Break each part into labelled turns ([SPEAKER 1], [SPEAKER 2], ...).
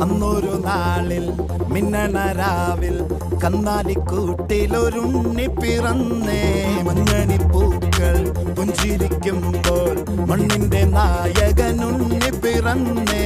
[SPEAKER 1] അന്നൊരു നാളിൽ മിന്നണ രാവിൽ കന്നാലിക്കൂട്ടിലൊരുണ്ണി പിറന്നേ. മഞ്ഞണി പൂക്കൾ പുഞ്ചിരിക്കുമ്പോൾ മണ്ണിന്റെ നായകനുണ്ണി പിറന്നേ.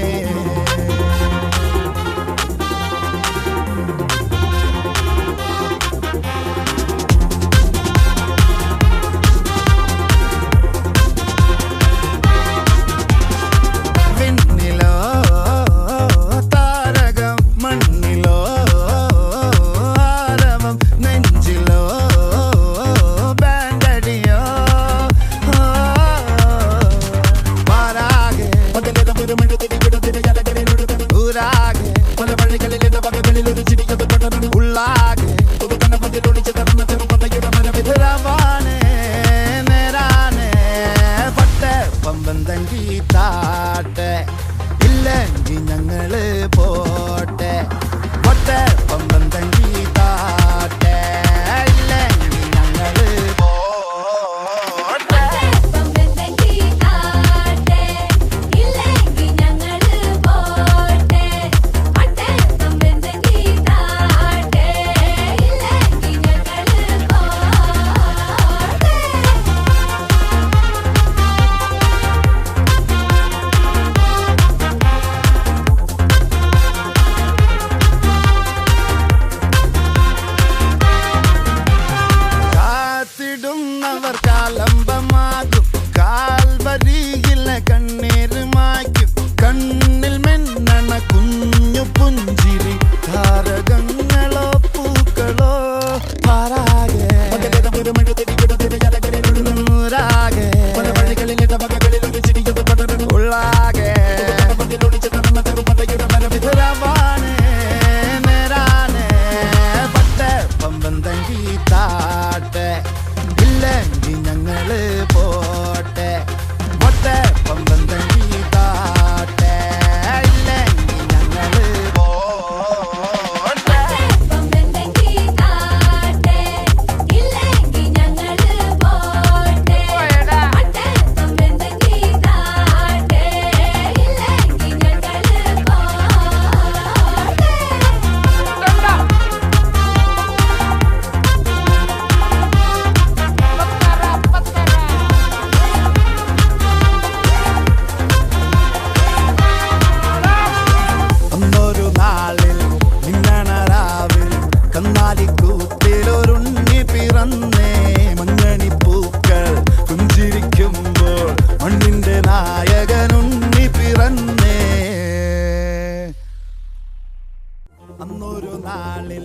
[SPEAKER 1] ഇല്ലെങ്കിൽ ഞങ്ങള് പോട്ടെ പൊട്ടെ പമ്പം തങ്കി താട്ടെ. ഇല്ലെങ്കിൽ ഞങ്ങള് പോട്ടെ പമ്പം തങ്കി താട്ടെ. ഇല്ലെങ്കിൽ ഞങ്ങള് പോട്ടെ പൊട്ടെ പമ്പം തങ്കി താട്ടെ. ഇല്ലെങ്കിൽ ഞങ്ങള് പോട്ടെ. ർ കാലംബമാകും കാൽവരിയിൽ കണ്ണീര് മായ്ക്കും. കണ്ണിൽ മെന്നണ കുഞ്ഞു പുഞ്ചിരി താരകങ്ങളോ പൂക്കളോ പാരാകെ ഉള്ളാകെ പട്ടെ പമ്പം തങ്കി താട്ടെ. ഇല്ലെങ്കിൽ ഞങ്ങള് പോട്ടെ പൊട്ടെ പമ്പം തങ്കി താട്ടെ. ഇല്ലെങ്കിൽ ഞങ്ങള് പോട്ടെ പമ്പം തങ്കി താട്ടെ. ഇല്ലെങ്കിൽ ഞങ്ങള് പോട്ടെ പൊട്ടെ പമ്പം തങ്കി താട്ടെ. ഇല്ലെങ്കിൽ ഞങ്ങള് പോട്ടെ. അന്നൊരു നാളിൽ മിന്നണ രാവിൽ കന്നാലിക്കൂട്ടിലൊരുണ്ണി പിറന്നേ. മഞ്ഞണി പൂക്കൾ പുഞ്ചിരിക്കുമ്പോൾ മണ്ണിന്റെ നായകനുണ്ണി പിറന്നേ. അന്നൊരു നാളിൽ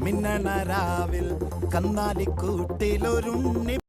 [SPEAKER 1] മിന്നണ രാവിൽ കന്നാലിക്കൂട്ടിലൊരുണ്ണി